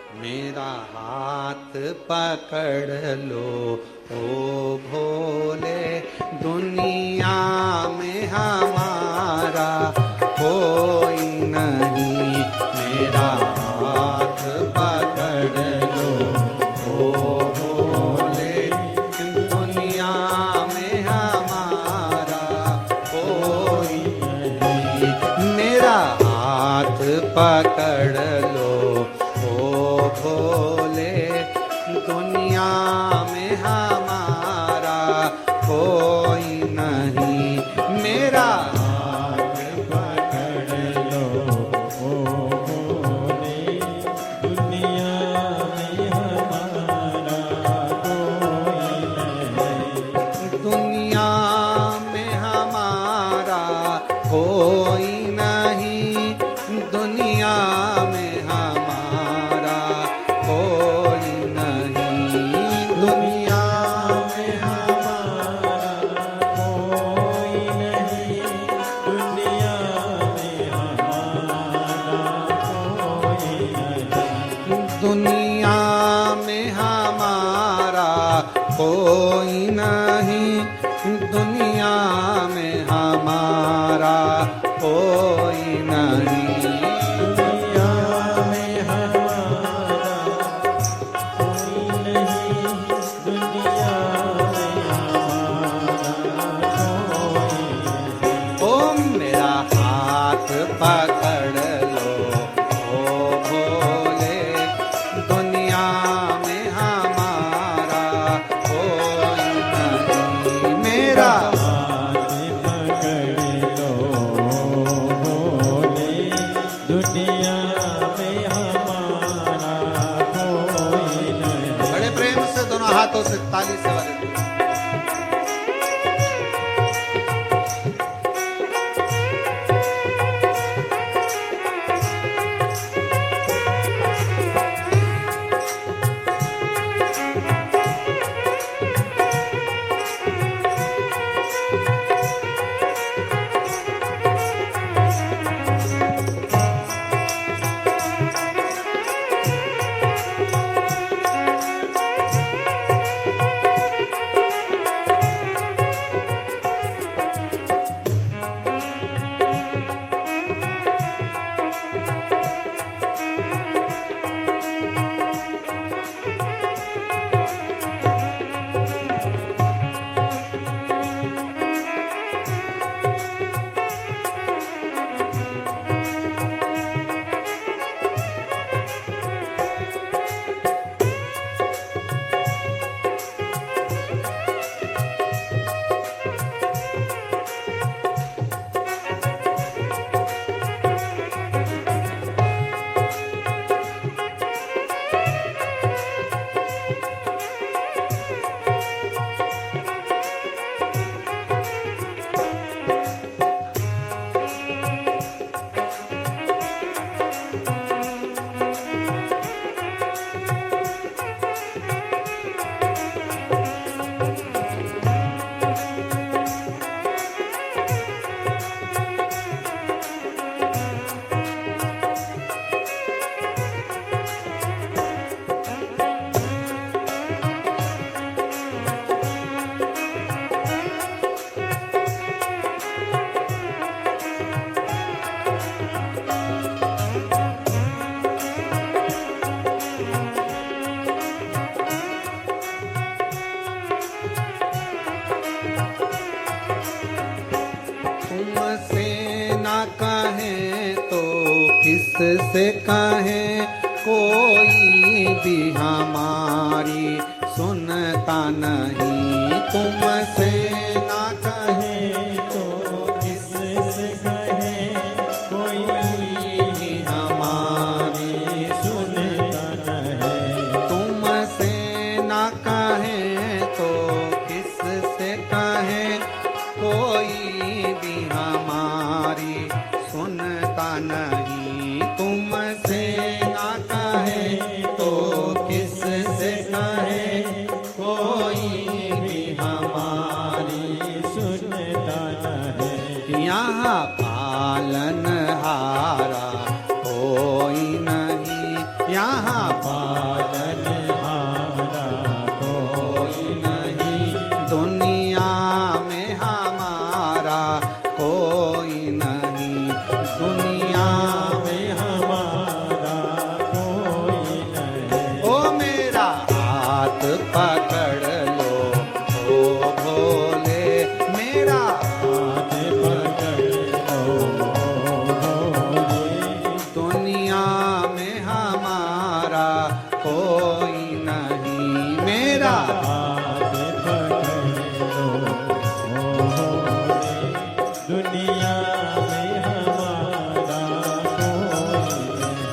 मेरा हाथ पकड़ लो ओ भोले, दुनिया में हमारा कोई नहीं। मेरा हाथ पकड़ लो ओ भोले, दुनिया में हमारा कोई नहीं। मेरा हाथ पकड़ लो ओ भोले, दुनिया में हमारा कोई नहीं। मेरा हाथ पकड़ लो ओ भोले, दुनिया में हमारा कोई नहीं। दुनिया में हमारा कोई नहीं, दुनिया में हमारा कोई नहीं। दुनिया में हमारा कोई नहीं, दुनिया में हमारा कोई नहीं। दुनिया में हमारा कोई नहीं, दुनिया में हमारा कोई नहीं। दुनिया में हमारा कोई नहीं, दुनिया में हमारा कोई नहीं। ओ मेरा हाथ पकड़ लो ओ भोले, दुनिया में हमारा कोई नहीं। मेरा दुनिया में हमारा कोई नहीं। बड़े प्रेम से दोनों हाथों से ताली से बजाएं। किससे कहें, कोई भी हमारी सुनता नहीं। तुमसे ना कहें तो किससे कहें, कोई भी हमारी सुनता नहीं। तुमसे ना कहें तो किससे कहें, कोई भी हमारी सुनता नहीं। तुमसे ना कहे तो किससे कहे, कोई भी हमारी सुनता नहीं। यहाँ पालनहारा कोई नहीं, यहाँ पालनहारा कोई नहीं, दुनिया में हमारा कोई नहीं, दुनिया में हमारा कोई नहीं। ओ मेरा हाथ पकड़ लो ओ भोले, मेरा हाथ पकड़ लो भोले, दुनिया में हमारा कोई नहीं, मेरा हाथ पकड़ लो भोले, दुनिया में हमारा कोई नहीं।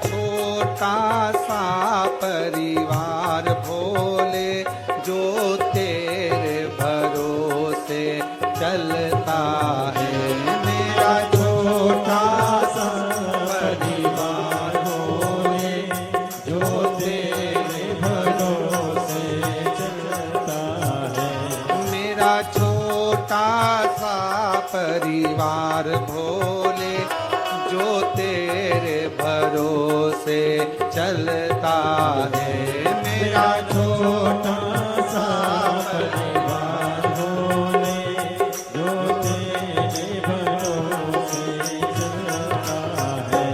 छोटा सा परिवार भोले, जो तेरे भरोसे चलता है। मेरा छोटा सा परिवार भोले, जो तेरे भरोसे चलता है। मेरा छोटा सा परिवार भोले, जो तेरे भरोसे चलता है। मेरा छोटा सा परिवार भोले, जो तेरे भरोसे चलता है।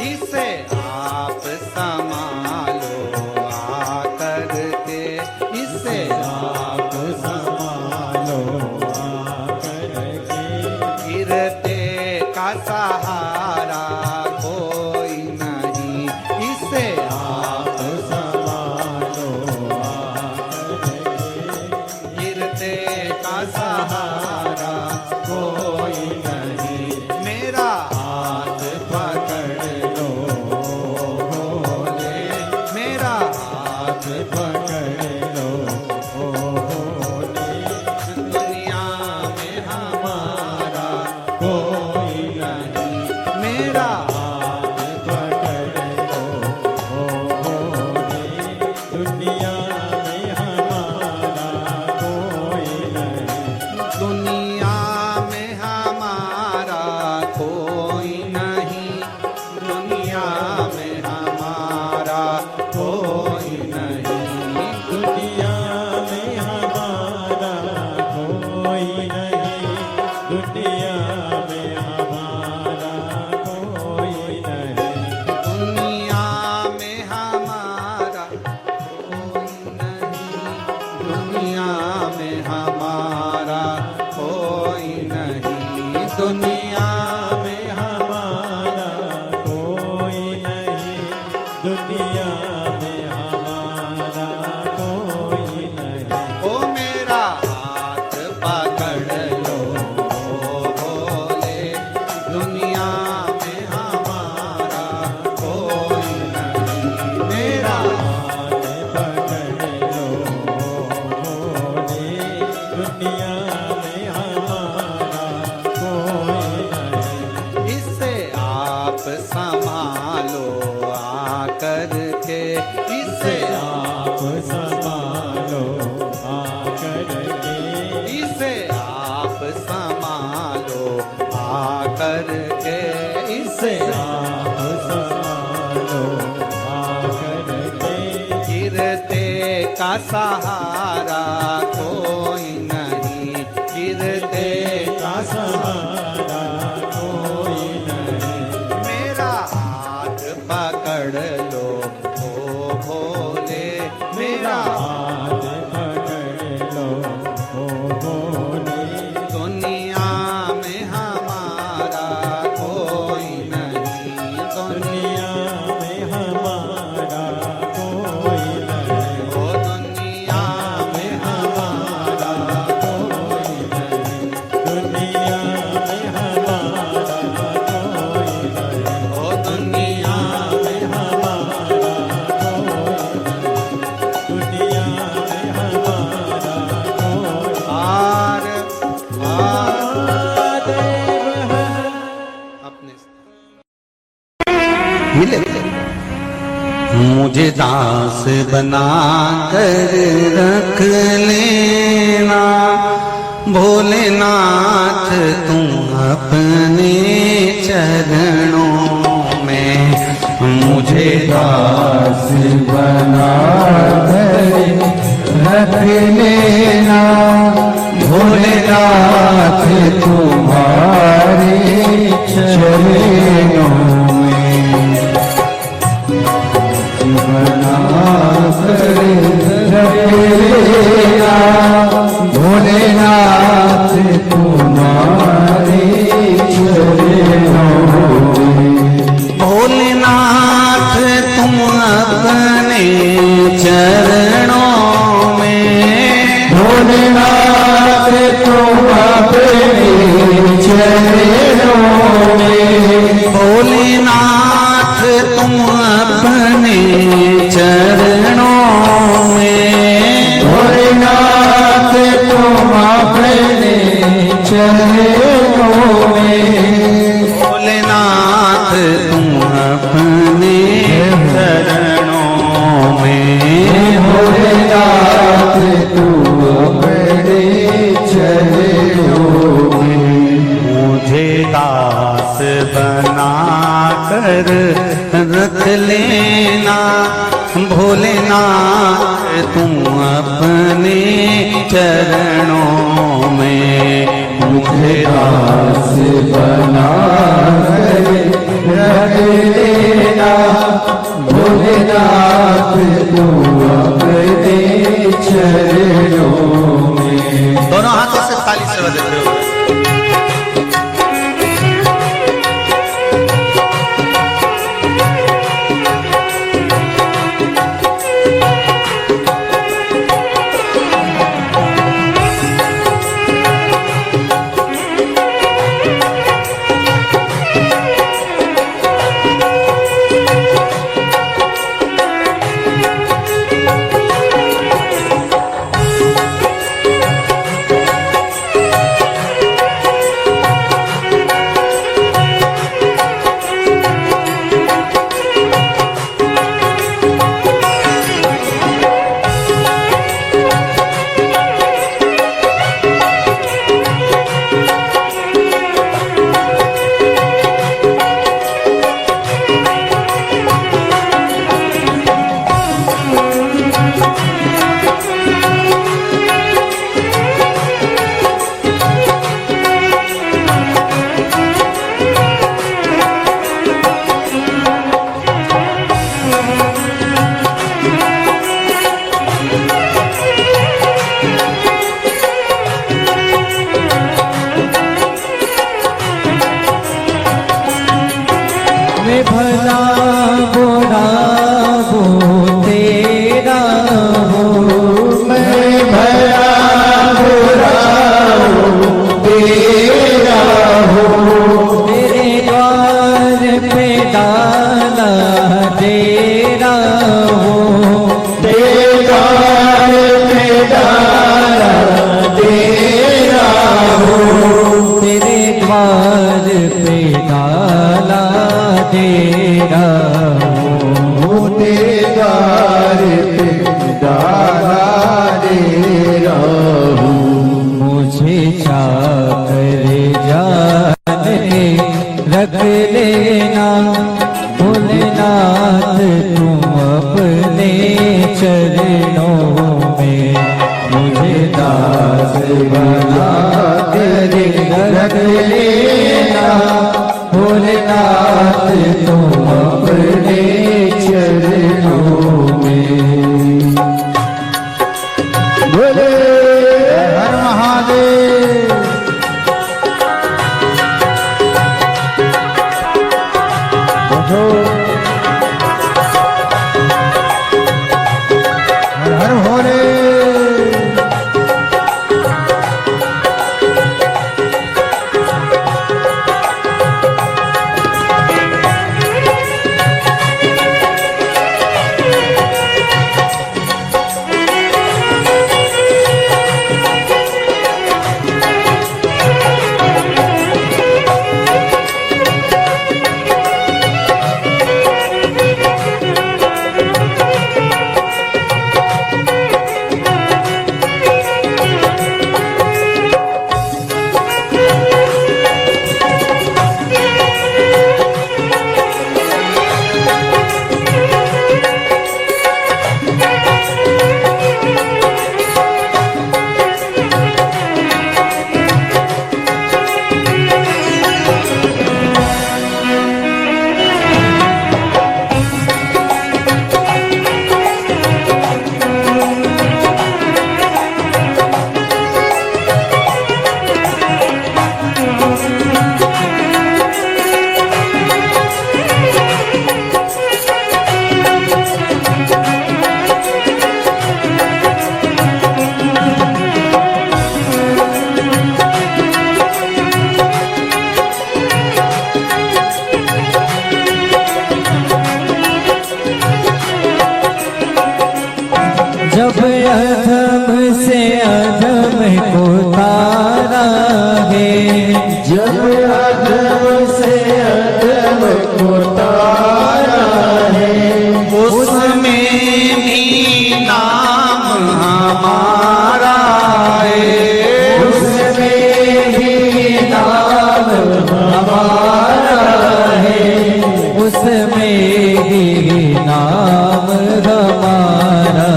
इसे आप संभालो आकर के, इसे आप संभालो आकर के। गिरते का सहारा कोई नहीं, इसे आप दुनिया में हमारा कोई नहीं। ओ मेरा हाथ पकड़ लो भोले, दुनिया में हमारा कोई नहीं। मेरा हाथ पकड़ लो भोले, दुनिया में हमारा कोई नहीं। इसे आप संभालो आकर के, इसे आप संभालो आकर के, इसे आप संभालो आकर के, इसे आप संभालो आकर के। गिरते का सहारा कोई नहीं, गिरते का सहारा कोई नहीं। मेरा हाथ पकड़ लो ओ भोले, मेरा हाथ पकड़ लो ओ भोले, दुनिया में हमारा कोई नहीं, दुनिया में हमारा कोई नहीं। ओ दुनिया में हमारा कोई नहीं, दुनिया में हमारा कोई नहीं। ओ दुनिया में हमारा कोई नहीं, दुनिया में हमारा कोई आर महादेव है। अपने मुझे दास बना कर रख लेना भोलेनाथ, तुम अपने चरणों में मुझे दास बना कर रख लेना भोलेनाथ, तुम्हारे चरणों में बना कर रख लेना भोलेनाथ, तुम्हारे चरणों में। भोलेनाथ तुम अपने चरणों में, भोलेनाथ तुम अपने चरणों में, भोलेनाथ तुम अपने चरणों में, भोलेनाथ तुम अपने चरणों में, भोलेनाथ तुम अपने चरणों में, भोलेनाथ तुम अपने चरणों में। मुझे दास बना कर रख लेना भोलेनाथ, तुम अपने चरणों में मुझे दास बना कर रख लेना भोलेनाथ, तुम अपने चरणों में। दोनों हाथों से ताली से बजाते हुए चरणों में मुझे दास बना कर रख लेना भोलेनाथ तुम अपने चरणों में। बोले हर महादेव। हर हर भोले। जब अधम से अधम को तारा है, जब अधम से अधम को तारा है, उसमें भी नाम हमारा है, उसमें भी नाम हमारा है, उसमें भी नाम हमारा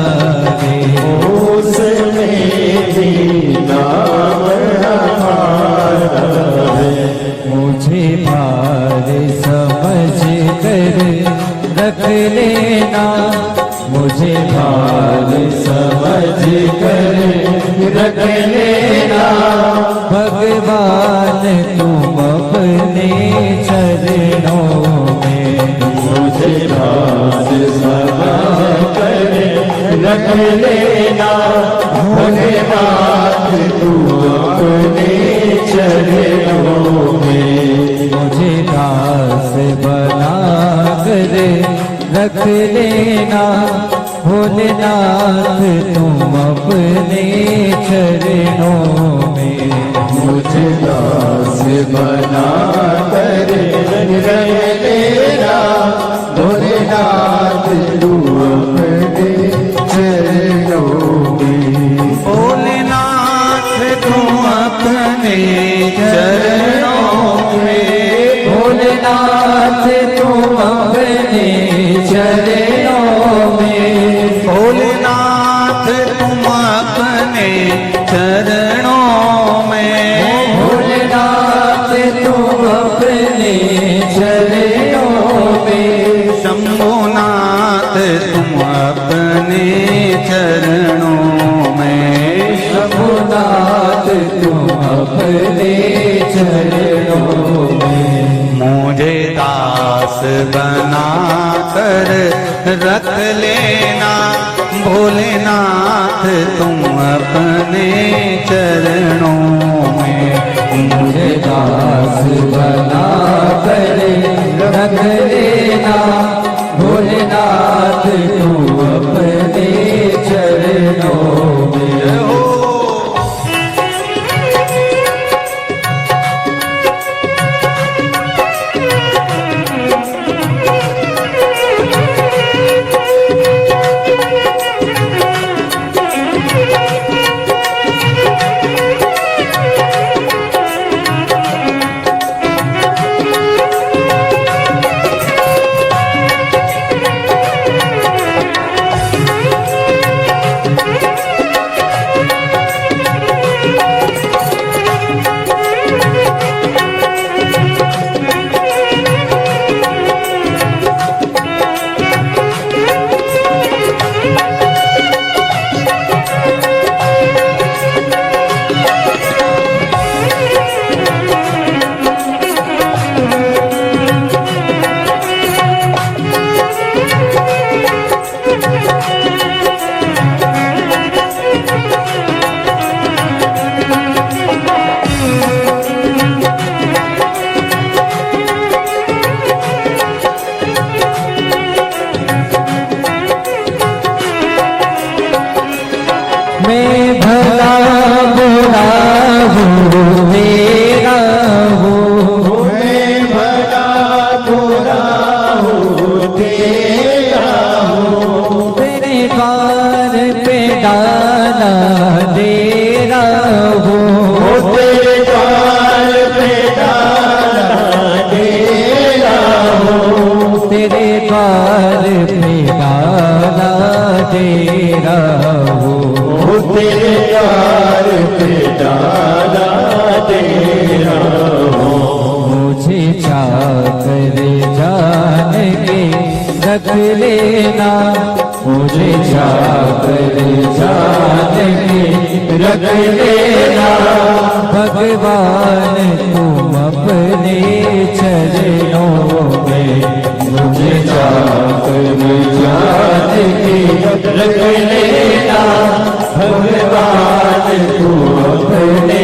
है, उसमें भी नाम हमारा है। मुझे भार समझ कर रख लेना, मुझे भार समझ कर रख लेना, भगवान तुम अपने चरणों में, मुझे भार समझ कर रख लेना, भगवान तुम अपने चरणों में, मुझे दास बना कर रख लेना, भोलेनाथ तुम अपने चरणों में, मुझे दास बना कर रख लेना, भोलेनाथ तुम अपने चरणों में, भोलेनाथ तुम अपने चरणों में, भोलेनाथ तुम अपने चरणों में, भोलेनाथ तुम अपने चरणों में, भोलेनाथ तुम अपने चरणों में, शंभुनाथ तुम अपने चरणों में, शंभुनाथ तुम अपने चरणों में, मुझे दास बना कर रख लेना, भोलेनाथ तुम अपने चरणों में, मुझे दास बना कर रख लेना, भोलेनाथ तुम अपने चरणों में। मैं भला बुरा हूँ मेरा हूँ, मैं भला बुरा हूँ तेरा हूँ, तेरे द्वार पे डाला डेरा हूँ, तेरे द्वार पे डाला डेरा हूँ, तेरे द्वार पे डाला डेरा हूँ, तेरे द्वार पे डाला तेरा हूँ। मुझे चाकर जान के रख लेना, मुझे चाकर जान के रख लेना, भगवान तुम अपने चरणों में मुझे चाकर जान के रख लेना, भगवान तुम अपने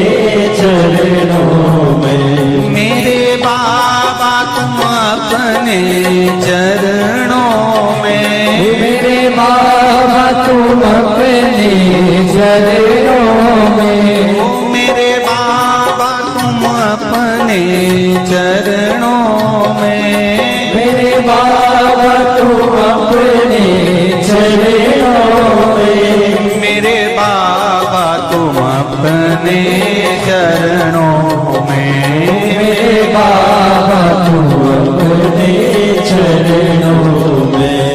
चरणों में। मेरे बाबा तुम अपने चरणों में, मेरे बाबा तुम अपने चरणों में, मेरे बाबा तुम अपने चरणों में, मेरे बाबा तुम अपने चरणों में, मेरे बाबा तुम अपने चरणों में, मेरे बाबा तुम अपने चरणों में।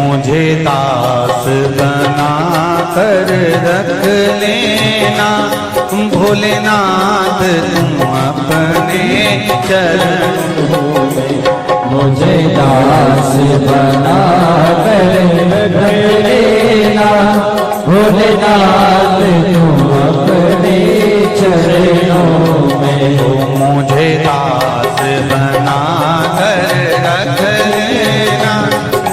मुझे दास बना कर रख लेना, भोलेनाथ तुम अपने चरणों में, मुझे दास बना कर रख लेना, भोलेनाथ तुम अपने चरणों में। मुझे दास बना कर रख लेना,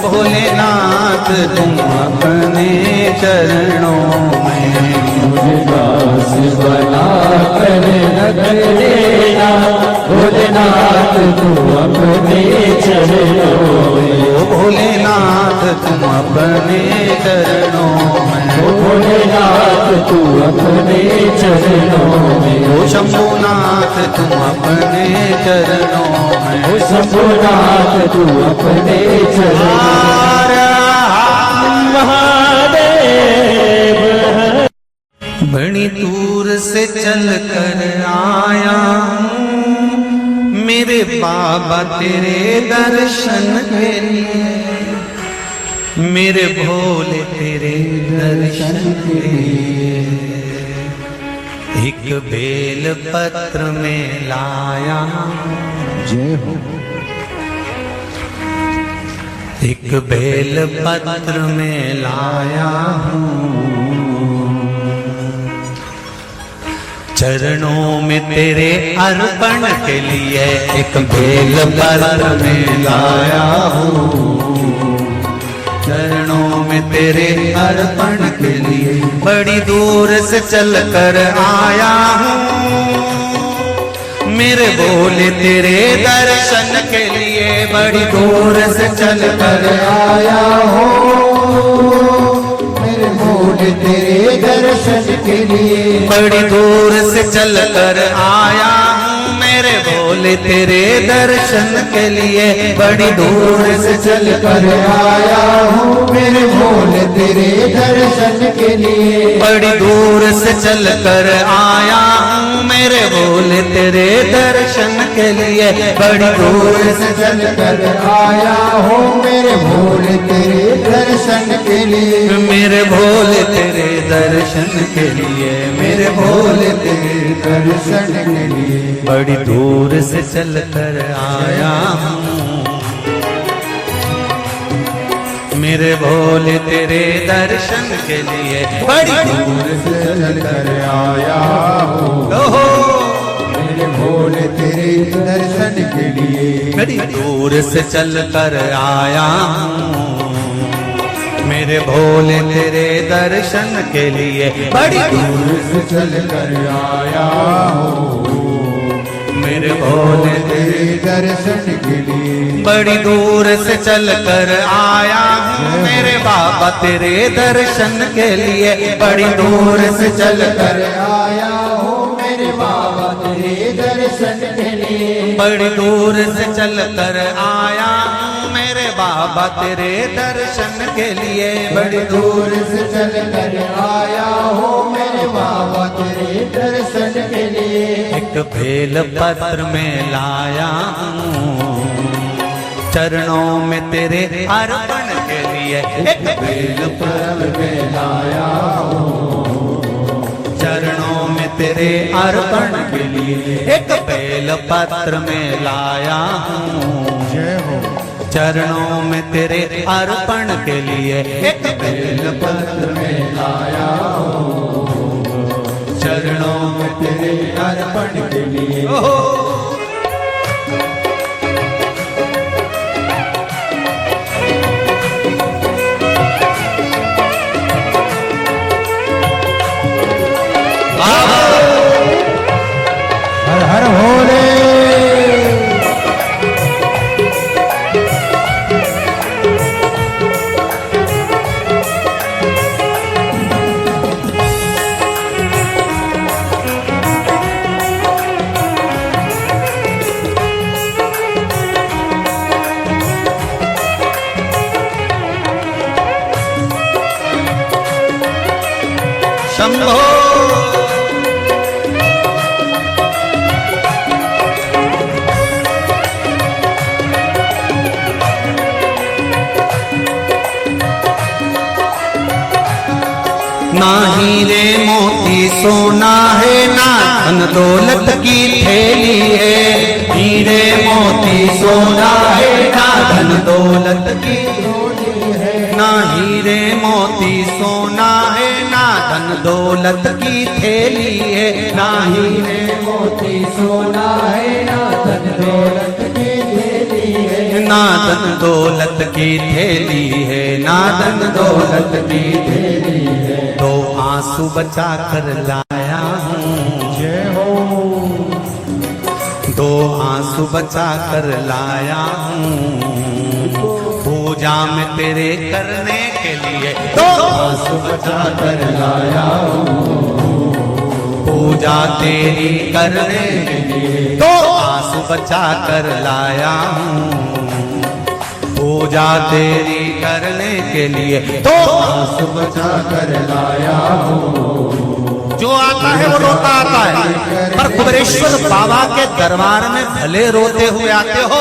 भोलेनाथ तुम अपने चरणों में, मुझे दास बना कर रख लेना, भोलेनाथ तुम अपने चरणों में। भोलेनाथ तुम अपने चरणों में, भोलेनाथ तुम अपने चरणों में। ओ शंभुनाथ तुम अपने चरणों में, ओ शंभुनाथ तू अपने चरणों हर महादेव। बड़ी दूर से चल कर आया हूँ मेरे बाबा तेरे दर्शन के लिए, मेरे भोले तेरे दर्शन के लिए। एक बेल पत्र में लाया जय हो। एक बेल पत्र में लाया हूँ, चरणों में तेरे अर्पण के लिए एक बेल पत्र में लाया हूँ, चरणों में तेरे अर्पण के लिए बड़ी दूर से चल कर आया हूँ, मेरे भोले तेरे दर्शन के लिए बड़ी दूर से चल कर आया हूँ, मेरे भोले तेरे दर्शन के लिए बड़ी दूर से चल कर आया हूँ, मेरे भोले तेरे दर्शन के लिए बड़ी दूर से चल कर आया हूँ, मेरे भोले तेरे दर्शन के लिए बड़ी दूर से चल कर आया हूँ, मेरे भोले तेरे दर्शन के लिए बड़ी दूर से चल कर आया हूँ, मेरे भोले तेरे दर्शन के लिए मेरे भोले तेरे दर्शन के लिए, मेरे भोले तेरे दर्शन के लिए बड़ी दूर से चल कर आया हूँ, मेरे भोले तेरे दर्शन के लिए बड़ी दूर से चल कर आया हूँ, ओहो मेरे भोले तेरे दर्शन के लिए बड़ी दूर से चल कर आया हूँ, मेरे भोले तेरे दर्शन के लिए बड़ी दूर से चल कर आया हूँ मेरे भोले तेरे दर्शन के लिए बड़ी दूर से चल कर आया हूँ मेरे बाबा तेरे दर्शन के लिए बड़ी दूर से चल कर आया हूँ मेरे बाबा तेरे दर्शन के लिए बड़ी दूर से चल कर आया हूँ मेरे बाबा तेरे दर्शन के लिए बड़ी दूर से चल कर आया हूँ मेरे बाबा तेरे दर्शन के लिए एक बेल पत्र में लाया हूँ चरणों में तेरे अर्पण के लिए एक बेल पत्र में लाया हूँ चरणों में तेरे अर्पण के लिए एक बेल पत्र में लाया हूँ जय हो चरणों में तेरे अर्पण के लिए एक बेल पत्र में लाया हूँ चरणों में तेरे अर्पण के लिए हर हर भोले शंभो ना हीरे मोती सोना है ना धन दौलत की थैली है हीरे मोती सोना है ना धन दौलत की ना हीरे मोती सोना है ना धन दौलत की थैली है ना हीरे मोती सोना है ना धन दौलत की थैली है ना धन दौलत की थैली है ना धन दौलत की थैली है तो आंसू बचा कर लाया हूँ जय हो दो आंसू बचा कर लाया हूँ पूजा में तेरे करने के लिए दो आंसू बचा कर लाया हूँ पूजा तेरी करने के लिए दो आंसू बचा कर लाया हूँ पूजा तेरी करने के लिए दो आंसू बचा कर लाया हूँ जो आता है वो रोता आता है पर कुबेरेश्वर बाबा के दरबार में भले रोते हुए आते हो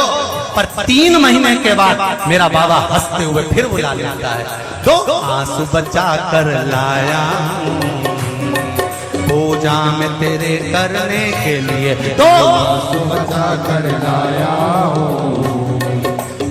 पर 3 महीने के बाद मेरा बाबा हंसते हुए फिर बुला लेता है दो आंसू बचा कर लाया पूजा में तेरे करने के लिए दो आंसू बचा कर लाया हूँ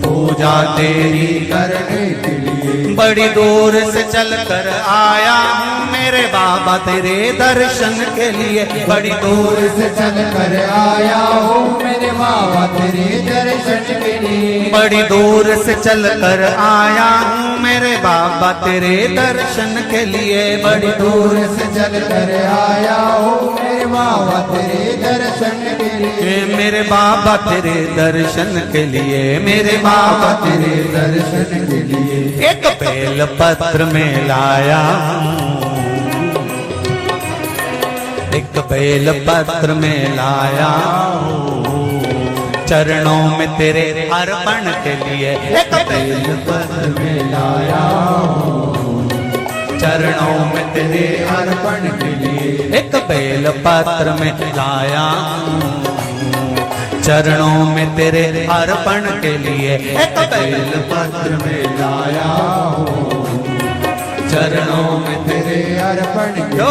पूजा तेरी करने के लिए बड़ी दूर से चल कर आया हूँ मेरे बाबा तेरे दर्शन के लिए बड़ी दूर से चल कर आया हूँ मेरे बाबा तेरे दर्शन के लिए बड़ी दूर से चल कर आया हूँ मेरे बाबा तेरे दर्शन के लिए बड़ी दूर से चल कर आया हूँ मेरे बाबा तेरे दर्शन के लिए मेरे बाबा तेरे दर्शन के लिए मेरे बाबा तेरे दर्शन के लिए एक बेल पत्र में लाया एक बेल पत्र में लाया चरणों में तेरे अर्पण के लिए एक बेल पत्र में लाया चरणों में तेरे अर्पण के लिए एक बेल पत्र में लाया चरणों में तेरे अर्पण के लिए एक बेल पत्र में लाया हूँ चरणों में तेरे अर्पण के जो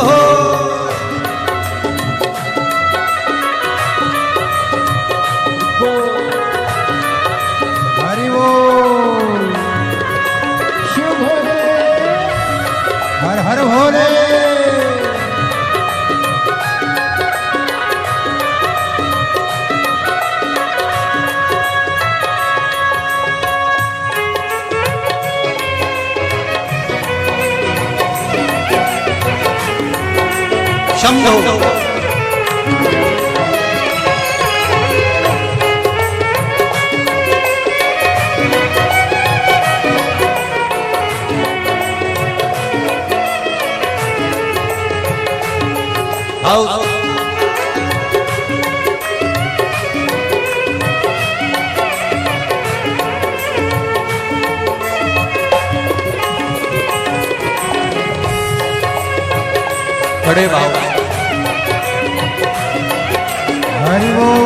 हरि बोल शिव भोले हर हर भोले शंभो। आओ बड़े भाव हरि बोल।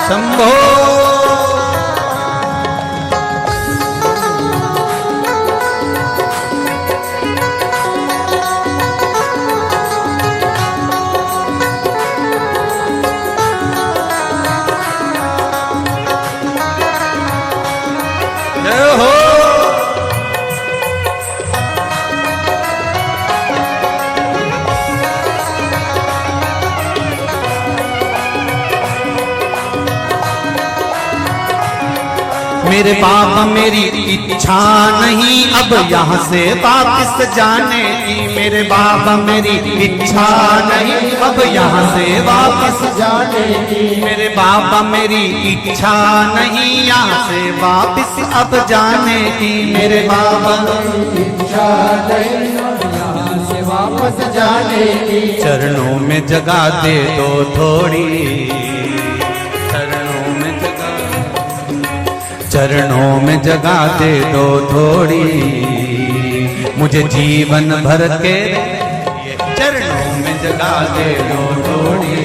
शंभो। जय हो। मेरे बाबा मेरी इच्छा नहीं अब यहाँ से वापस जाने की। मेरे बाबा मेरी इच्छा नहीं अब यहाँ से वापस जाने की। मेरे बाबा मेरी इच्छा नहीं यहाँ से वापस अब जाने की। मेरे बाबा इच्छा नहीं यहाँ से वापस जाने की। चरणों में जगह दे दो थोड़ी, चरणों में जगह, चरणों में जगह दे दो थोड़ी, मुझे जीवन भर के चरणों में जगह दे दो थोड़ी,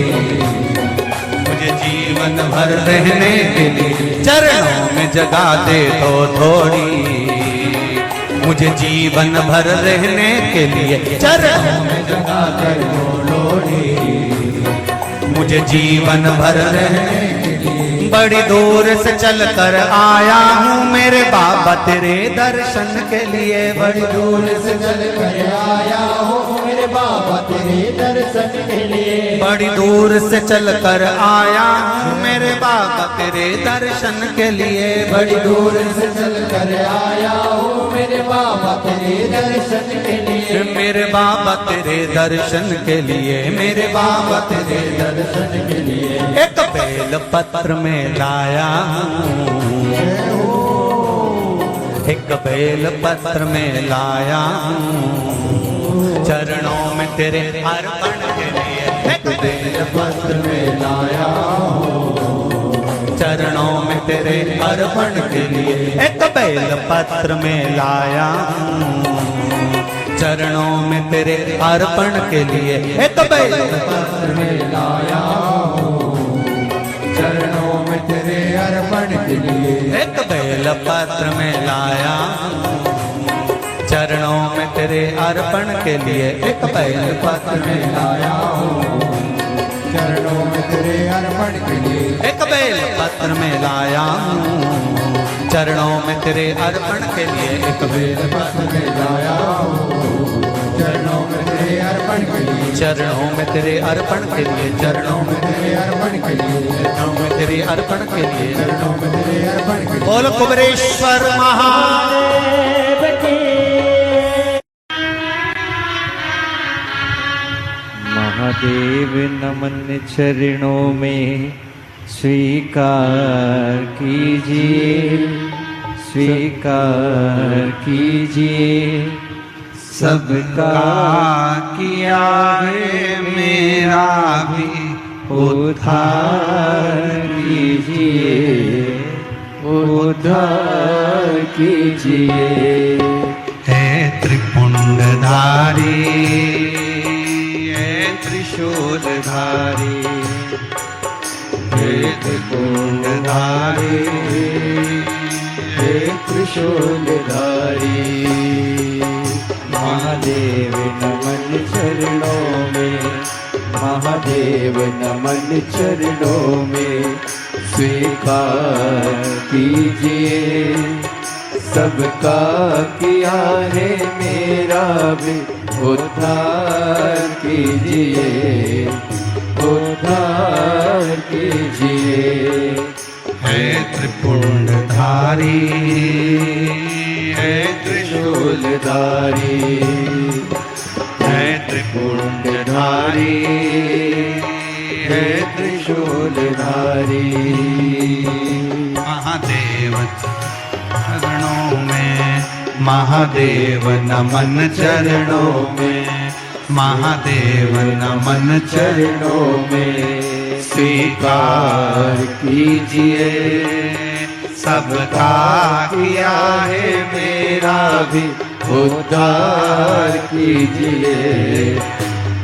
मुझे जीवन भर रहने के लिए चरणों में जगह दे दो थोड़ी, मुझे जीवन भर रहने के लिए चरणों में जगह दे दो थोड़ी, मुझे जीवन भर रहने के लिए। बड़ी दूर से चल कर आया हूँ मेरे बाबा तेरे दर्शन के लिए। बड़ी दूर से चल कर आया हूँ मेरे बाबा तेरे दर्शन के लिए। बड़ी दूर से चल कर आया हूँ मेरे बाबा तेरे दर्शन के लिए। बड़ी दूर से चल कर आया हूँ मेरे बाबा तेरे दर्शन के लिए। मेरे बाबा तेरे दर्शन के लिए, मेरे बाबा तेरे दर्शन के लिए। एक बेल पत्र में लाया हूँ, एक बेल पत्र में लाया हूँ, चरणों में तेरे अर्पण के लिए। एक बेल पत्र में लाया हूँ, चरणों में तेरे अर्पण के लिए। एक बेल पत्र में लाया हूँ, चरणों में तेरे अर्पण के लिए। एक बेल पत्र में लाया हूँ, चरणों में तेरे अर्पण के लिए। एक बेल पत्र में लाया हूँ, चरणों में तेरे अर्पण के लिए। एक बेल पत्र में लाया हूँ, चरणों में तेरे अर्पण के लिए। एक बेल पत्र में लाया हूँ, चरणों में तेरे अर्पण के लिए। एक बेल पत्र में लाया हूँ, चरणों में तेरे अर्पण के लिए। चरणों में तेरे अर्पण के लिए, चरणों में तेरे अर्पण के लिए। चरणों में तेरे अर्पण के लिए। चरणों में तेरे अर्पण के लिए। बोल कुबेरेश्वर महादेव की। महादेव नमन चरणों में स्वीकार कीजिए, स्वीकार कीजिए। सबका किया है मेरा भी उद्धार कीजिए, उद्धार कीजिए। है त्रिपुंडधारी, है त्रिशूलधारी, हे त्रिपुंडधारी, हे त्रिशूलधारी। महादेव नमन चरणों में, महादेव नमन चरणों में, स्वीकार कीजिए। सबका किया है मेरा भी उद्धार कीजिए, उद्धार कीजिए। है त्रिपुंडधारी, है त्रिशूलधारी, है त्रिपुंडधारी, है त्रिशूलधारी। महादेव चरणों में, महादेव नमन चरणों में, महादेव नमन चरणों में स्वीकार कीजिए। सबका किया है मेरा भी उद्धार कीजिए,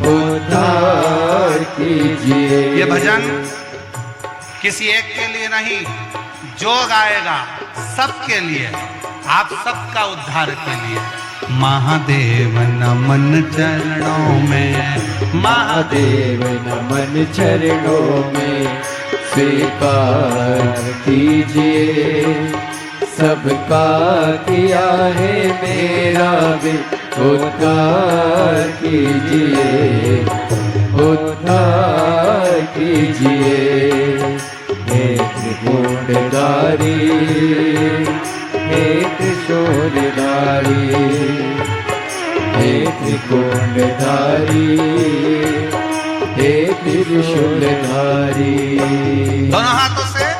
उद्धार कीजिए। ये भजन किसी एक के लिए नहीं, जो गाएगा सबके लिए, आप सबका उद्धार के लिए। महादेव नमन चरणों में, महादेव नमन चरणों में स्वीकार कीजिए। सबका किया है मेरा भी उद्धार कीजिए, उद्धार कीजिए। हे त्रिपुंडधारी, हे त्रिशूलधारी, हे त्रिपुंडधारी, हे त्रिशूलधारी। दोनों हाथों से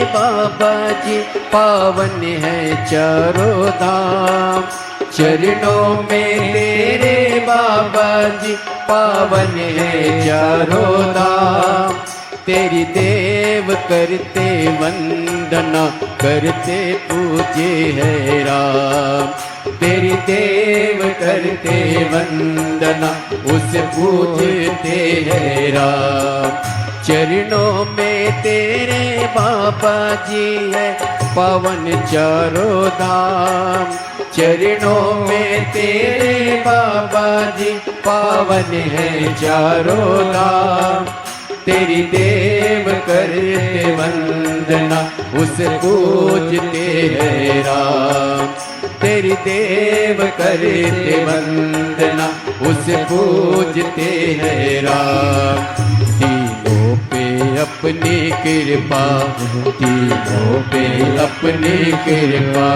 बाबा जी पावन है चारों धाम। चरणों में तेरे बाबा जी पावन है चारों धाम। तेरी देव करते वंदना करते पूजे है राम। तेरी देव करते वंदना उसे पूजते है राम। चरणों में तेरे बाबा जी है पावन चारों धाम। चरणों में तेरे बाबा जी पावन है चारों धाम। तेरी देव करते वंदना उसे पूजते हैं राम। तेरी देव करते वंदना उसे पूजते हैं राम। तीनों पे अपनी कृपा, तीनों पे अपनी कृपा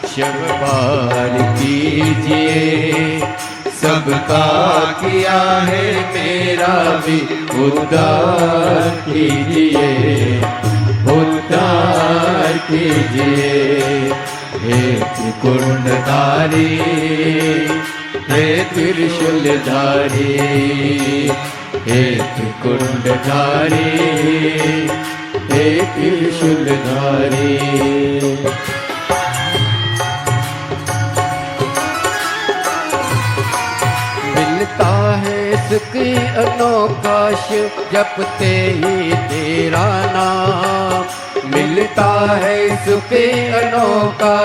शब्बार कीजिए। सबका किया है मेरा भी उद्धार कीजिए, उद्धार कीजिए। हे त्रिकुंडधारी, हे त्रिशूलधारी, हे त्रिकुंडधारी, हे त्रिशूलधारी। मिलता है सुख अनोखा जपते ही तेरा नाम। मिलता है सुख अनोखा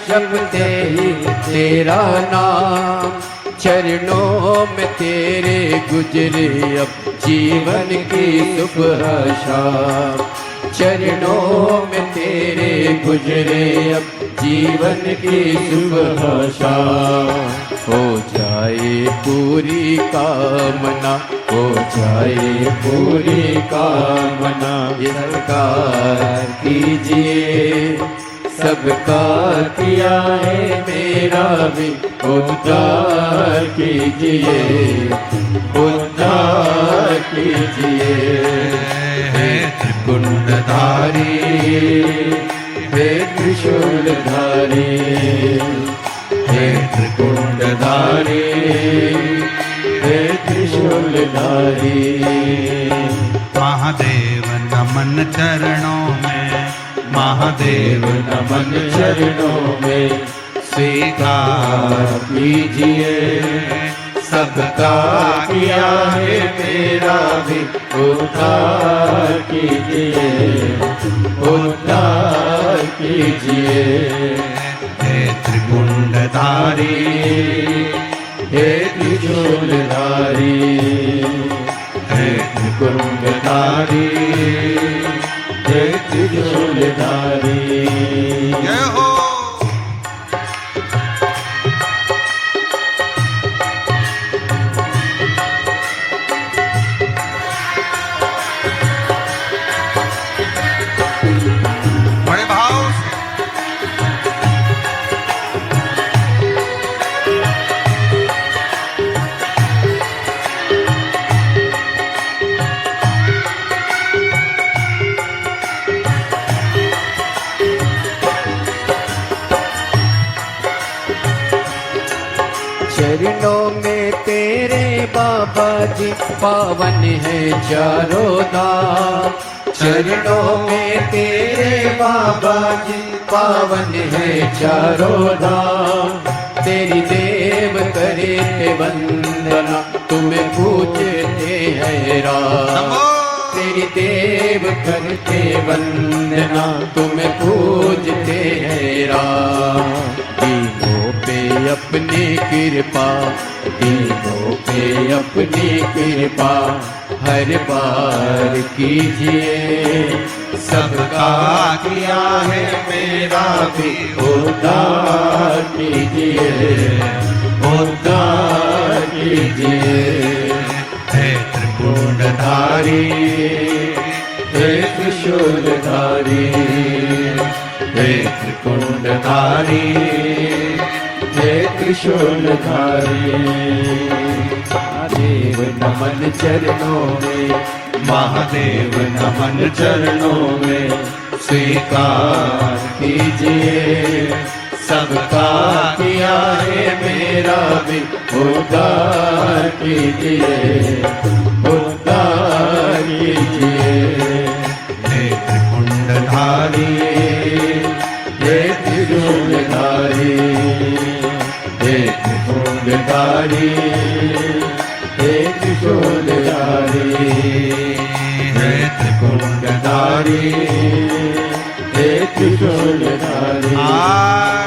जपते ही तेरा नाम। चरणों में तेरे गुजरे अब जीवन की सुबह शाम। चरणों में तेरे गुजरे अब जीवन की सुबह शाम। हो जाए पूरी कामना, हो जाए पूरी कामना। सरकार कीजिए, सबका किया है मेरा भी उद्धार कीजिए, उद्धार कीजिए। हे त्रिकुंडधारी, हे त्रिशूलधारी, हे त्रिकुंडधारी, हे त्रिशूलधारी। महादेव नमन चरणों में, महादेव नमन चरणों में स्वीकार कीजिए। सबका किया है मेरा भी उद्धार कीजिए, उद्धार कीजिए। हे त्रिकुंडधारी, हे त्रिशूलधारी, हे त्रिकुंडधारी, हे त्रिशूलधारी। जय हो। बड़े भाव से चरणों में तेरे बाबा जी पावन है चारों धाम। चरणों में तेरे बाबा जी पावन है चारों धाम। तेरी देव करे वंदना तुम्हें पूजते हैं राम। तेरी देव करते वंदना तुम्हें पूजते हैं राम। तीनों पे अपनी कृपा, तीनों पे अपनी कृपा हर बार कीजिए। सबका किया है मेरा भी उद्धार कीजिए, उद्धार कीजिए। हे त्रिकुंडधारी, हे त्रिशूलधारी, हे त्रिकुंडधारी, हे त्रिशूलधारी। महादेव नमन चरणों में, महादेव नमन चरणों में स्वीकार कीजिए। सबका किया है मेरा भी उद्धार कीजिए, उद्धार कीजिए। हे त्रिकुंडधारी, हे त्रिशूलधारी, हे त्रिशूलधारी, हे त्रिशूलधारी। हे हे त्रिशूलधारी आ